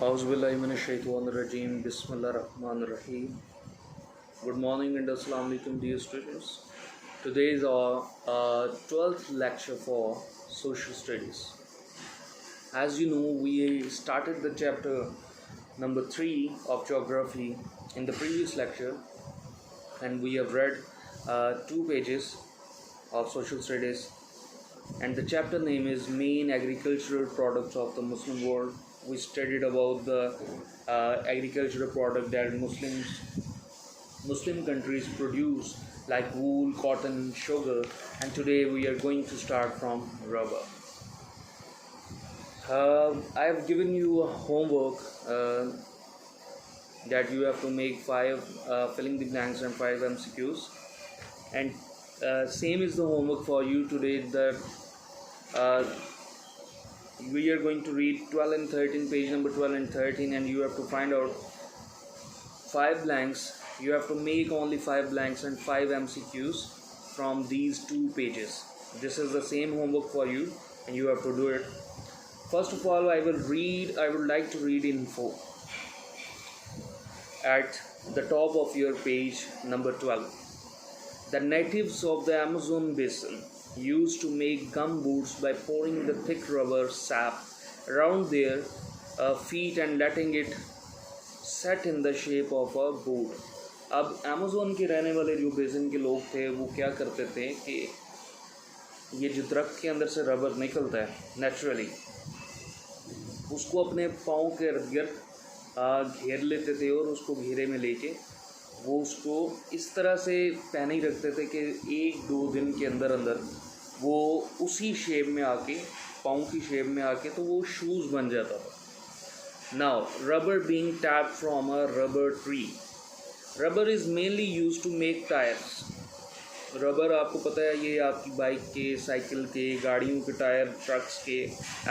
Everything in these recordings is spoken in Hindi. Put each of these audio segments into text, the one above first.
Auzubillahiminash-shaytanir-rajim. Bismillahir-rahmanir-rahim. Good morning and assalamu alaikum, dear students. Today is our 12th lecture for social studies. As you know, we started the chapter number 3 of geography in the previous lecture, and we have read 2 pages of social studies, and the chapter name is Main Agricultural Products of the Muslim World. We studied about the agricultural product that Muslim countries produce, like wool, cotton, sugar, and today we are going to start from rubber. I have given you a homework that you have to make 5 filling the blanks and 5 MCQs, and same is the homework for you today. That we are going to read 12 and 13, page number 12 and 13, and you have to find out 5 blanks. You have to make only 5 blanks and 5 MCQs from these 2 pages. This is the same homework for you, and you have to do it. First of all, I would like to read info at the top of your page number 12. The natives of the Amazon basin used to make gum boots by pouring the thick rubber sap around their feet and letting it set in the shape of a boot. अब अमेज़ोन के रहने वाले जो बेसिन के लोग थे वो क्या करते थे कि ये जो दरख्त के अंदर से रबर निकलता है नेचुरली, उसको अपने पाँव के इर्द गिर्द घेर लेते थे और उसको घेरे में लेके वो उसको इस तरह से पहने ही रखते थे कि 1-2 दिन के अंदर अंदर वो उसी शेप में आके, पाँव की शेप में आके, तो वो शूज़ बन जाता था. Now rubber being tapped from a rubber tree. Rubber is mainly used to make tyres. Rubber आपको पता है ये आपकी बाइक के, साइकिल के, गाड़ियों के टायर, ट्रक्स के,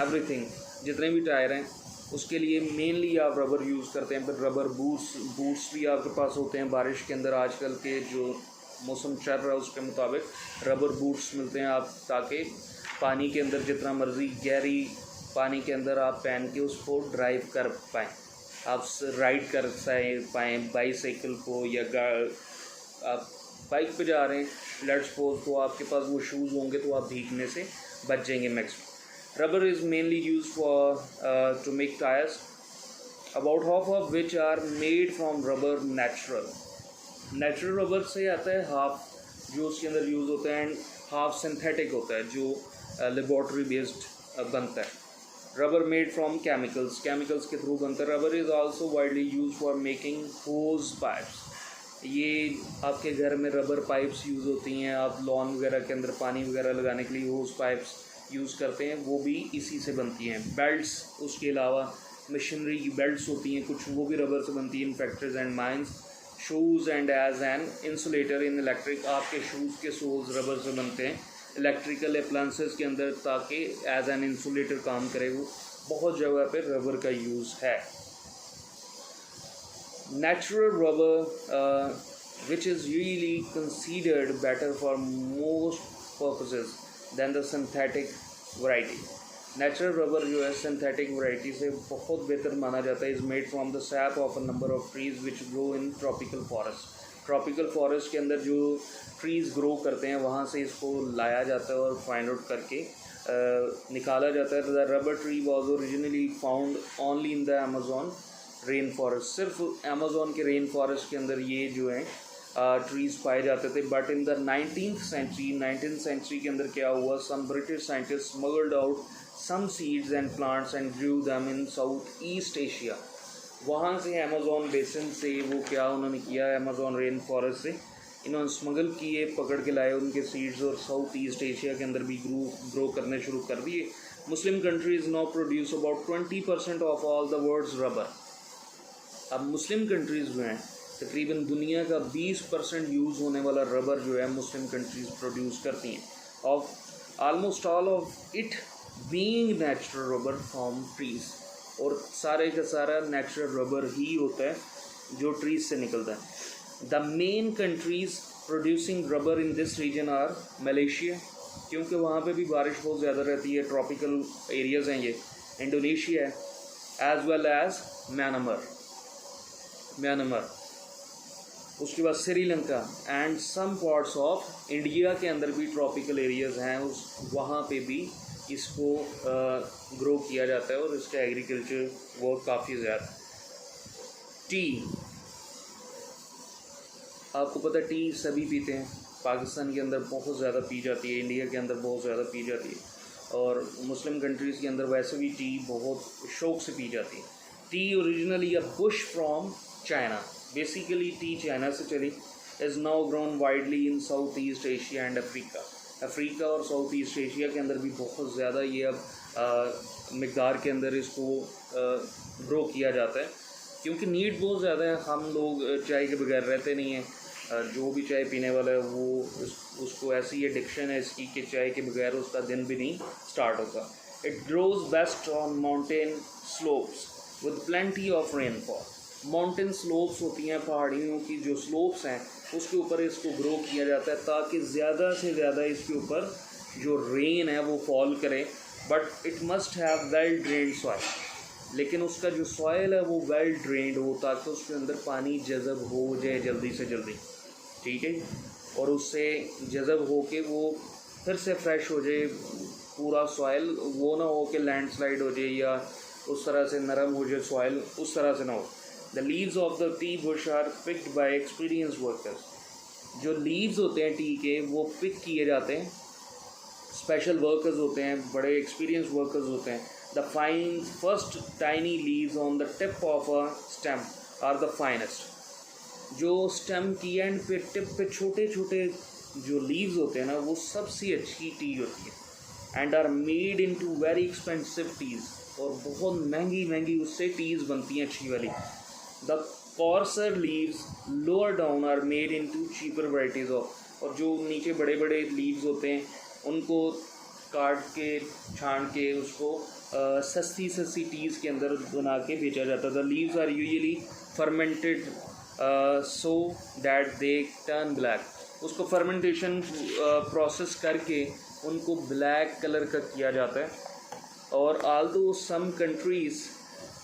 एवरीथिंग जितने भी टायर हैं उसके लिए मेनली आप रबर यूज़ करते हैं. फिर रबर बूट्स भी आपके पास होते हैं. बारिश के अंदर आजकल के जो मौसम चल रहा है उसके मुताबिक रबर बूट्स मिलते हैं आप, ताकि पानी के अंदर जितना मर्ज़ी गहरी पानी के अंदर आप पहन के उसको ड्राइव कर पाएँ, आप राइड कर पाएँ बाईसाइकिल को, या आप बाइक पे जा रहे हैं लेट्स सपोज, तो आपके पास वो शूज़ होंगे तो आप भीगने से बच जाएंगे maximum. Rubber is mainly used to make tires, about half of which are made from rubber natural. Natural rubber से आता है हाफ जो उसके अंदर यूज़ होता है, एंड हाफ सिंथेटिक होता है जो लेबॉर्ट्री बेस्ड बनता है. रबर मेड फ्रॉम केमिकल्स के थ्रू बनता है. Rubber is also widely use for making hose pipes. ये आपके घर में रबर पाइप्स यूज़ होती हैं. आप लॉन वगैरह के अंदर पानी वगैरह लगाने के लिए होज पाइप्स यूज़ करते हैं, वो भी इसी से बनती हैं. बेल्ट्स, उसके अलावा मशीनरी की बेल्ट्स होती हैं कुछ, वो भी रबर से बनती हैं in factories and mines. Shoes and as an insulator in electric. आपके शूज़ के सोल्स रबर से बनते हैं इलेक्ट्रिकल अप्लायंसेस के अंदर, ताकि एज एन इंसुलेटर काम करे. वो बहुत जगह पर रबर का यूज़ है. Natural rubber which is usually considered better for most purposes than the synthetic variety. Natural rubber जो है सिंथेटिक वैरायटी से बहुत बेहतर माना जाता है. Is made from the SAP of a number of trees which grow in tropical forest. Tropical forest के अंदर जो ट्रीज़ ग्रो करते हैं वहाँ से इसको लाया जाता है और फाइंड आउट करके निकाला जाता है. The rubber tree was originally found only in the Amazon rain forest. सिर्फ अमेज़ॉन के रेन फॉरेस्ट के अंदर ये जो हैं ट्रीज़ पाए जाते थे. But in the 19th century के अंदर क्या हुआ, some British scientist smuggled out some seeds and plants and grew them in South East Asia. वहाँ से अमेज़ॉन बेसिन से वो क्या उन्होंने किया, अमेज़ॉन रेन फॉरेस्ट से इन्होंने स्मगल किए, पकड़ के लाए उनके सीड्स, और साउथ ईस्ट एशिया के अंदर भी ग्रो करने शुरू कर दिए. Muslim countries now produce about 20% of all the world's rubber. अब मुस्लिम कंट्रीज़ जो हैं तकरीबन दुनिया का 20% यूज़ होने वाला रबर जो है मुस्लिम कंट्रीज़ प्रोड्यूस करती हैं. Of almost all of it being natural rubber from trees. और सारे का सारा नेचुरल रबर ही होता है जो ट्रीज़ से निकलता है. The main countries producing rubber in this region are Malaysia, क्योंकि वहाँ पे भी बारिश बहुत ज़्यादा रहती है, ट्रॉपिकल एरियाज़ हैं ये. इंडोनेशिया है, एज वेल एज म्यांमार, उसके बाद Sri Lanka and some parts of India के अंदर भी ट्रॉपिकल एरियाज़ हैं, उस वहाँ पे भी इसको ग्रो किया जाता है और इसका एग्रीकल्चर वर्क काफ़ी ज़्यादा। टी, आपको पता है टी सभी पीते हैं, पाकिस्तान के अंदर बहुत ज़्यादा पी जाती है, इंडिया के अंदर बहुत ज़्यादा पी जाती है, और मुस्लिम कंट्रीज़ के अंदर वैसे भी टी बहुत शौक से पी जाती है। T originally a bush from China, basically T China से चली, is now grown widely in South East Asia and Africa और साउथ ईस्ट एशिया के अंदर भी बहुत ज़्यादा ये अब मिक़दार के अंदर इसको ग्रो किया जाता है, क्योंकि नीड बहुत ज़्यादा है। हम लोग चाय के बगैर रहते नहीं हैं, जो भी चाय पीने वाला है वो उसको ऐसी एडिक्शन है इसकी कि चाय के बगैर उसका दिन भी नहीं स्टार्ट होता। It grows best on mountain slopes with plenty of rainfall. Mountain slopes होती हैं, पहाड़ियों की जो स्लोप्स हैं उसके ऊपर इसको ग्रो किया जाता है ताकि ज़्यादा से ज़्यादा इसके ऊपर जो रेन है वो फॉल करे, but it must have well drained soil, लेकिन उसका जो सॉइल है वो वेल ड्रेन्ड हो ताकि उसके अंदर पानी जज़ब हो जाए जल्दी से जल्दी, ठीक है, और उससे जज़ब हो के वो फिर से फ्रेश हो जाए पूरा सॉइल, वो ना हो कि लैंडस्लाइड हो जाए या उस तरह से नरम हो जाए सॉइल, उस तरह से ना हो। The leaves of the tea bush are picked by experience workers. जो लीव्स होते हैं टी के वो पिक किए जाते हैं, स्पेशल वर्कर्स होते हैं, बड़े एक्सपीरियंस वर्कर्स होते हैं। The fine first tiny leaves on the tip of a stem are the finest. जो स्टेम की एंड पे टिप पे छोटे छोटे जो लीव्स होते हैं ना वो सबसे अच्छी टी होती है, and are made into very expensive teas, और बहुत महंगी महंगी उससे टीज़ बनती हैं अच्छी वाली। The coarser leaves lower down are made into cheaper varieties of, और जो नीचे बड़े बड़े लीव्स होते हैं उनको काट के छान के उसको सस्ती सस्ती टीज़ के अंदर बना के बेचा जाता है। The leaves are usually fermented so that they turn black. उसको फर्मेंटेशन प्रोसेस करके उनको ब्लैक कलर का किया जाता है। और although some countries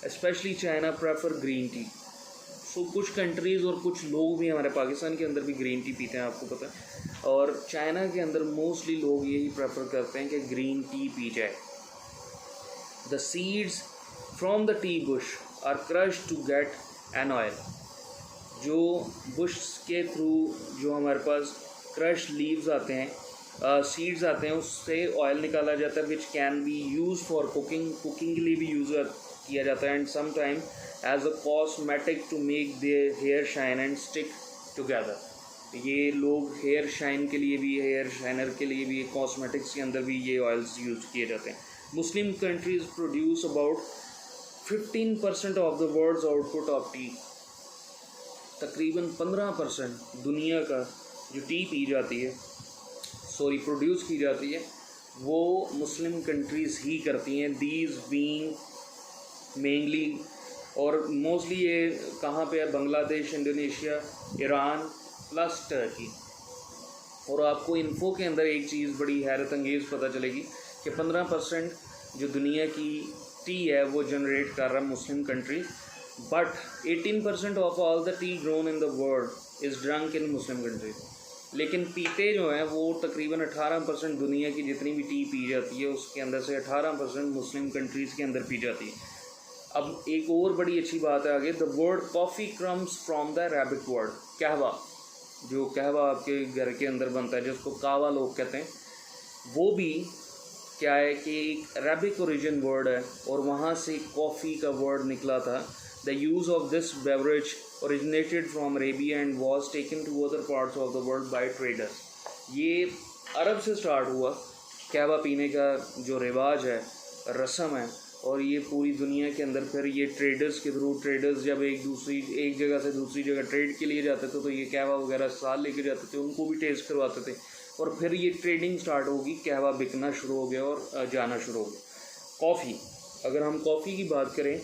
specially China prefer green tea, so कुछ कंट्रीज़ और कुछ लोग भी हमारे पाकिस्तान के अंदर भी ग्रीन टी पीते हैं, आपको पता है, और चाइना के अंदर मोस्टली लोग यही प्रेफर करते हैं कि ग्रीन टी पी जाए। The seeds from the tea bush are crushed to get an oil. जो बुश के थ्रू जो हमारे पास क्रश लीव्स आते हैं, सीड्स आते हैं, उससे ऑयल निकाला जाता है, which can be use for cooking के लिए भी यूज़ किया जाता है, and some time as a cosmetic to make their hair shine and stick together. ये लोग हेयर शाइन के लिए भी, हेयर शाइनर के लिए भी, कॉस्मेटिक्स के अंदर भी ये ऑयल्स यूज़ किए जाते हैं। Muslim countries produce about 15% of the world's output of tea. तकरीबन 15% दुनिया का जो टी पी जाती है, प्रोड्यूस की जाती है, वो मुस्लिम कंट्रीज़ ही करती हैं। दीज बीइंग मेनली और मोस्टली ये कहाँ पे है, Bangladesh, Indonesia, Iran plus Turkey. और आपको इन्फो के अंदर एक चीज़ बड़ी हैरत अंगेज़ पता चलेगी कि 15% जो दुनिया की टी है वो जनरेट कर रहा है Muslim country, but 18% of all the T grown in the world is drunk in Muslim country. लेकिन पीते जो हैं वो तकरीबन 18% दुनिया की जितनी भी टी पी जाती है उसके अंदर से 18% मुस्लिम कंट्रीज़ के अंदर पी जाती है। अब एक और बड़ी अच्छी बात है आगे, the word coffee crumbs from the Arabic word कहवा। जो कहवा आपके घर के अंदर बनता है जिसको कावा लोग कहते हैं, वो भी क्या है कि एक अरेबिक ओरिजिन वर्ड है और वहाँ से कॉफ़ी का वर्ड निकला था। The use of this beverage originated from Arabia and was taken to other parts of the world by traders। ये अरब से स्टार्ट हुआ कहवा पीने का जो रिवाज है, रस्म है, और ये पूरी दुनिया के अंदर फिर ये ट्रेडर्स के थ्रू, ट्रेडर्स जब एक जगह से दूसरी जगह ट्रेड के लिए जाते थे तो ये कहवा वगैरह साल लेके जाते थे, उनको भी टेस्ट करवाते थे, और फिर ये ट्रेडिंग स्टार्ट होगी, कहवा बिकना शुरू हो गया और जाना शुरू हो गया। कॉफ़ी, अगर हम कॉफ़ी की बात करें,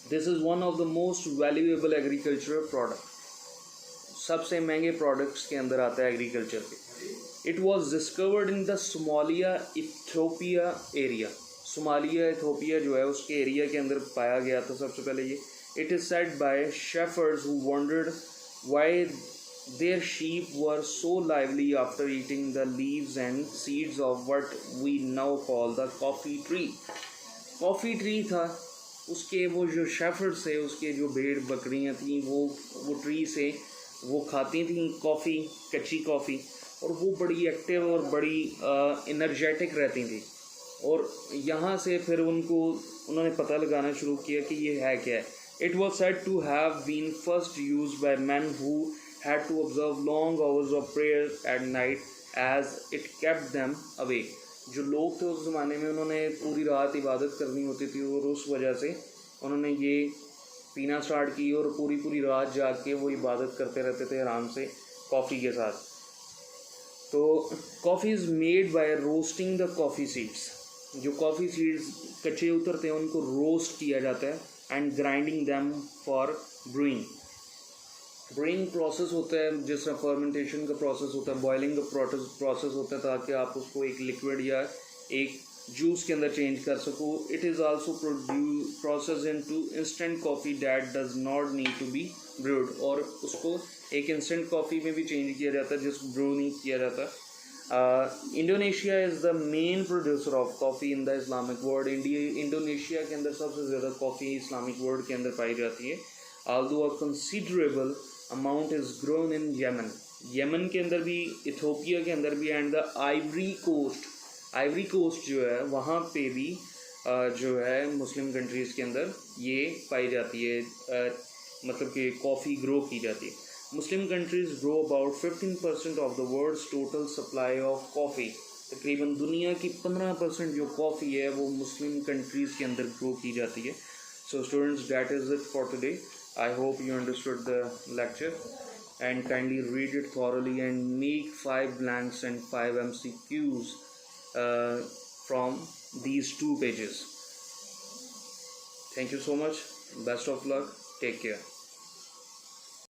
this is one of the most valuable agricultural product. सबसे महंगे प्रोडक्ट्स के अंदर आता है एग्रीकल्चर के। It was discovered in the Somalia Ethiopia area. Somalia Ethiopia जो है उसके एरिया के अंदर पाया गया था सबसे पहले ये. It is said by shepherds who wondered why their sheep were so lively after eating the leaves and seeds of what we now call the coffee tree. Coffee tree था, उसके वो जो शेफर्ड थे उसके जो भेड़ बकरियां थी वो ट्री से वो खाती थी कॉफ़ी, कच्ची कॉफ़ी, और वो बड़ी एक्टिव और बड़ी एनर्जेटिक रहती थी. और यहाँ से फिर उन्होंने पता लगाना शुरू किया कि ये है क्या है. It was said to have been first used by man who had to observe long hours of prayer at night as it kept them awake. जो लोग थे उस ज़माने में उन्होंने पूरी रात इबादत करनी होती थी और उस वजह से उन्होंने ये पीना स्टार्ट की और पूरी रात जाग के वो इबादत करते रहते थे आराम से कॉफ़ी के साथ. तो coffee is made by roasting the coffee seeds. जो कॉफ़ी सीड्स कच्चे उतरते हैं उनको रोस्ट किया जाता है and grinding them for brewing. Brewing process होता है जिस तरह फर्मेंटेशन का प्रोसेस होता है, बॉइलिंग का प्रोसेस होता है ताकि आप उसको एक लिक्विड या एक जूस के अंदर चेंज कर सको. It is also process into instant coffee that does not need to be brewed. और उसको एक इंस्टेंट कॉफ़ी में भी चेंज किया जाता है जिस ब्रू नहीं किया जाता. Indonesia is the main producer of coffee in the Islamic world. Indonesia के अंदर सबसे ज़्यादा कॉफ़ी इस्लामिक वर्ल्ड के अंदर पाई जाती है. although a considerable amount is grown in Yemen. Yemen के अंदर भी, इथोपिया के अंदर भी, एंड द आइवरी कोस्ट जो है वहाँ पे भी जो है मुस्लिम कंट्रीज़ के अंदर ये पाई जाती है, मतलब कि कॉफ़ी ग्रो की जाती है. Muslim countries grow about 15% of the world's total supply of coffee. तकरीबन दुनिया की 15% जो कॉफ़ी है वो मुस्लिम कंट्रीज़ के अंदर ग्रो की जाती है. So students, that is it for today. I hope you understood the lecture and kindly read it thoroughly and make 5 blanks and 5 MCQs from these 2 pages. Thank you so much. Best of luck. Take care.